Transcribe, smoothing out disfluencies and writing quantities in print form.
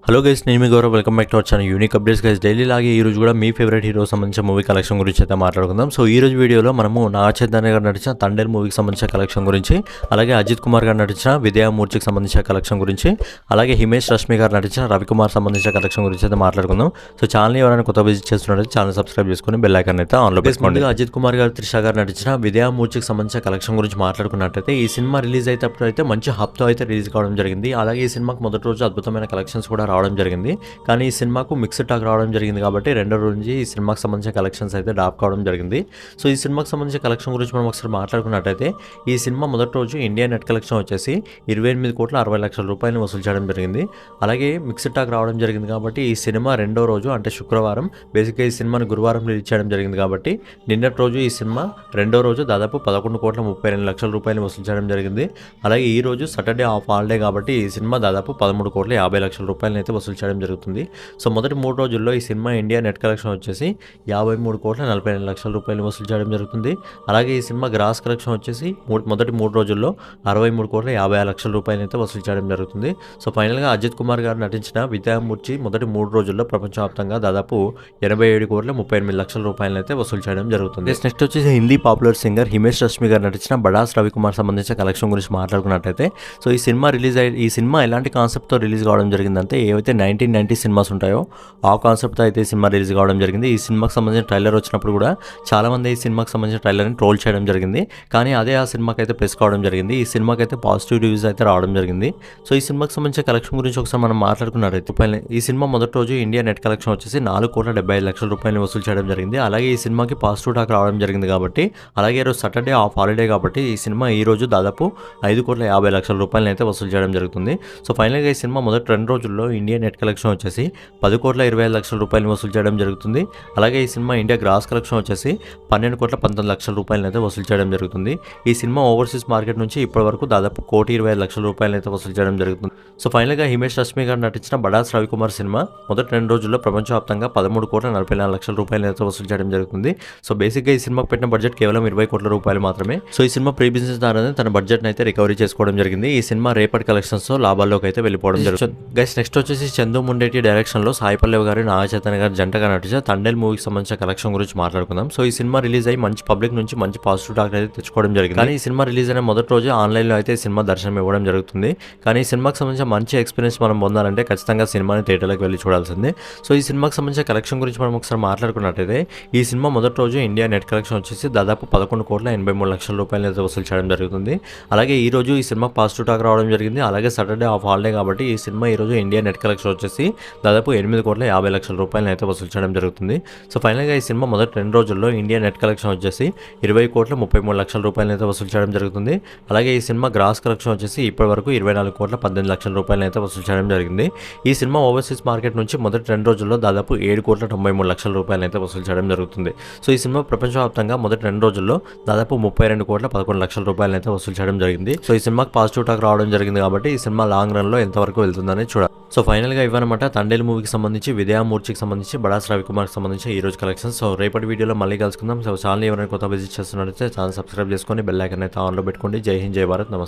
Hello guys, నేను మీ Gaurav. Welcome back to our channel unique updates guys. Daily లాగే ఈ రోజు కూడా మీ ఫేవరెట్ హీరో సంబంధించిన మూవీ కలెక్షన్ గురించి అయితే మాట్లాడుకుందాం. సో ఈ రోజు వీడియోలో మనము నాగ చైతన్య గారు నటించిన తండేల్ మూవీకి సంబంధించిన కలెక్షన్ గురించి, అలాగే అజిత్ కుమార్ గారు నటించిన విద్యామూర్తికి సంబంధించిన కలెక్షన్ గురించి, అలాగే హిమేష్ రష్మి గారు నటించిన రవికుమార్ సంబంధించిన కలెక్షన్ గురించి అయితే మాట్లాడుకుందాం. సో ఛానల్ ఎవరైనా కొత్త విజిట్ చేస్తున్నట్టు ఛానల్ సబ్స్క్రైబ్ చేసుకుని బెల్ ఐకాన్ అయితే ఆన్లో పెట్టుకోండి. అజిత్ కుమార్ గారు, త్రిష గారు నటించిన విద్యామూర్తికి సంబంధించిన కలెక్షన్ గురించి మాట్లాడుకున్నట్టయితే ఈ సినిమా రిలీజ్ అయ్యేటప్పుడు అయితే మంచి హబ్తో అయితే రిలీజ్ కావడం జరిగింది. అలాగే ఈ సినిమాకి మొదటి రోజు అద్భుతమైన కలెక్షన్స్ కూడా రావడం జరిగింది. కానీ ఈ సినిమాకు మిక్స్డ్ టాక్ రావడం జరిగింది కాబట్టి రెండో రోజు నుంచి ఈ సినిమాకి సంబంధించిన కలెక్షన్స్ అయితే డ్రాప్ కావడం జరిగింది. సో ఈ సినిమాకి సంబంధించిన కలెక్షన్ గురించి మనం ఒకసారి మాట్లాడుకున్నట్టయితే ఈ సినిమా మొదటి రోజు ఇండియా నెట్ కలెక్షన్ వచ్చేసి 28,60,00,000 రూపాయలు వసూలు చేయడం జరిగింది. అలాగే మిక్స్డ్ టాక్ రావడం జరిగింది కాబట్టి ఈ సినిమా రెండో రోజు అంటే శుక్రవారం, బేసిక్గా ఈ సినిమాని గురువారం రిలీజ్ చేయడం జరిగింది కాబట్టి నిన్నటి రోజు ఈ సినిమా రెండో రోజు దాదాపు 11,32,00,000 రూపాయలు వసూలు చేయడం జరిగింది. అలాగే ఈ రోజు సాటర్డే ఆఫ్ హాలిడే కాబట్టి ఈ సినిమా దాదాపు 13,50,00,000 రూపాయలు అయితే వసూలు చేయడం జరుగుతుంది. సో మొదటి 3 రోజుల్లో ఈ సినిమా ఇండియా నెట్ కలెక్షన్ వచ్చేసి 53,42,00,000 రూపాయలు వసూలు చేయడం జరుగుతుంది. అలాగే ఈ సినిమా గ్రాస్ కలెక్షన్ వచ్చేసి మొదటి 3 రోజుల్లో 63,56,00,000 రూపాయలు అయితే వసూలు చేయడం జరుగుతుంది. సో ఫైనల్గా అజిత్ కుమార్ గారు నటించిన విద్యామూర్తి మొదటి 3 రోజుల్లో ప్రపంచవ్యాప్తంగా దాదాపు 87,38,00,000 రూపాయలు అయితే వసూలు చేయడం జరుగుతుంది. నెక్స్ట్ వచ్చేసి హిందీ పాపులర్ సింగర్ హిమేష్ రష్మి గారు నటించిన బడాస్ రవికుమార్ సంబంధించిన కలెక్షన్ గురించి మాట్లాడుకున్నట్టయితే సో ఈ సినిమా ఎలాంటి కాన్సెప్ట్తో రిలీజ్ కావడం జరిగిందంటే ఏవైతే 1990 సినిమాస్ ఉంటాయో ఆ కాన్సెప్ట్తో అయితే ఈ సినిమా రిలీజ్ కావడం జరిగింది. ఈ సినిమాకి సంబంధించిన ట్రైలర్ వచ్చినప్పుడు కూడా చాలామంది ఈ సినిమాకి సంబంధించిన ట్రైలర్ని ట్రోల్ చేయడం జరిగింది. కానీ అదే ఆ సినిమాకి అయితే ప్లస్ కావడం జరిగింది. ఈ సినిమాకి అయితే పాజిటివ్ రివ్యూస్ అయితే రావడం జరిగింది. సో ఈ సినిమాకి సంబంధించిన కలెక్షన్ గురించి ఒకసారి మనం మాట్లాడుకున్నట్టయితే ఈ సినిమా మొదటి రోజు ఇండియా నెట్ కలెక్షన్ వచ్చేసి 4,75,00,000 రూపాయలు వసూలు చేయడం జరిగింది. అలాగే ఈ సినిమాకి పాజిటివ్ టాక్ రావడం జరిగింది కాబట్టి, అలాగే ఈరోజు సాటర్డే ఆఫ్ హాలిడే కాబట్టి ఈ సినిమా ఈ రోజు దాదాపు 5,50,00,000 రూపాయలు అయితే వసూలు చేయడం జరుగుతుంది. సో ఫైనల్గా ఈ సినిమా మొదటి 2 రోజుల్లో ఇండియా నెట్ కలెక్షన్ వచ్చేసి 10,20,00,000 రూపాయలు వసూలు చేయడం జరుగుతుంది. అలాగే ఈ సినిమా ఇండియా గ్రాస్ కలెక్షన్ వచ్చేసి 12,19,00,000 రూపాయలు అయితే వసూలు చేయడం జరుగుతుంది. ఈ సినిమా ఓవర్సీస్ మార్కెట్ నుంచి ఇప్పటి వరకు దాదాపు 1,20,00,000 రూపాయలు అయితే వసూలు చేయడం జరుగుతుంది. సో ఫైనల్గా హిమేష్ రష్మి గారు నటించిన బడాస్ రవికుమార్ సినిమా మొదటి 2 రోజుల్లో ప్రపంచవ్యాప్తంగా 13,44,00,000 రూపాయలు అయితే వసూలు చేయడం జరుగుతుంది. సో బేసిక్గా ఈ సినిమాకి పెట్టిన బడ్జెట్ కేవలం 20 కోట్ల రూపాయలు మాత్రమే. సో ఈ సినిమా ప్రీ బిజినెస్ ద్వారా తన బడ్జెట్ని అయితే రికవరీ చేసుకోవడం జరిగింది. ఈ సినిమా రేపటి కలెక్షన్స్ లాభాల్లోకి అయితే వెళ్ళిపోవడం జరుగుతుంది. గైస్ నెక్స్ట్ వచ్చేసి చందు ముండేటి డైరెక్షన్లో సాయి పల్లవి గారు, నాగ చైతన్య గారు జంటగా నటించిన తండేల్ మూవీకి సంబంధించిన కలెక్షన్ గురించి మాట్లాడుకుందాం. సో ఈ సినిమా రిలీజ్ అయ్యి మంచి పబ్లిక్ నుంచి మంచి పాజిటివ్ టాక్ అయితే తెచ్చుకోవడం జరిగింది. కానీ ఈ సినిమా రిలీజ్ అయిన మొదటి రోజు ఆన్లైన్లో అయితే ఈ సినిమా దర్శనం ఇవ్వడం జరుగుతుంది. కానీ ఈ సినిమాకి సంబంధించిన మంచి ఎక్స్పీరియన్స్ మనం పొందాలంటే ఖచ్చితంగా సినిమాని థియేటర్లకు వెళ్ళి చూడాల్సిందే. సో ఈ సినిమాకి సంబంధించిన కలెక్షన్ గురించి మనం ఒకసారి మాట్లాడుకున్నట్టయితే ఈ సినిమా మొదటి రోజు ఇండియా నెట్ కలెక్షన్ వచ్చేసి దాదాపు 11,83,00,000 రూపాయలు అయితే వసూలు చేయడం జరుగుతుంది. అలాగే ఈ రోజు ఈ సినిమా పాజిటివ్ టాక్ రావడం జరిగింది. అలాగే సాటర్డే ఆఫ్ హాలిడే కాబట్టి ఈ సినిమా ఈ రోజు ఇండియా నెట్ కలెక్షన్ వచ్చేసి దాదాపు 8,50,00,000 రూపాయలు అయితే వసూలు చేయడం జరుగుతుంది. సో ఫైనల్గా ఈ సినిమా మొదటి 2 రోజుల్లో ఇండియా నెట్ కలెక్షన్ వచ్చేసి 20,33,00,000 రూపాయలు అయితే వసూలు చేయడం జరుగుతుంది. అలాగే ఈ సినిమా గ్రాస్ కలెక్షన్ వచ్చేసి ఇప్పటి వరకు 24,18,00,000 రూపాయలు అయితే వసూలు చేయడం జరిగింది. ఈ సినిమా ఓవర్సీస్ మార్కెట్ నుంచి మొదటి 2 రోజుల్లో దాదాపు 7,93,00,000 రూపాయలు అయితే వసూలు చేయడం జరుగుతుంది. సో ఈ సినిమా ప్రపంచవ్యాప్తంగా మొదటి 2 రోజుల్లో దాదాపు 32,11,00,000 రూపాయలు అయితే వసూలు చేయడం జరిగింది. సో ఈ సినిమాకి పాజిటివ్ టాక్ రావడం జరిగింది కాబట్టి ఈ సినిమా లాంగ్ రన్లో ఎంతవరకు వెళ్తుందని చూడాలి. సో ఫైనల్గా ఇవన్నమాట తండేల్ మూవీకి సంబంధించి, విద్యామూర్తికి సంబంధించి, బడాస్ రవికుమార్కి సంబంధించి ఈ రోజు కలెక్షన్స్. సో రేపటి వీడియోలో మళ్ళీ కలుసుకుందాం. సో ఛానల్ ఎవరైనా కొత్త విజిట్ చేస్తున్నట్లయితే ఛానల్ సబ్స్క్రైబ్ చేసుకొని బెల్ ఐకాన్ అయితే ఆన్లో పెట్టుకోండి. జై హింద్, జై భారత్, నమస్తే.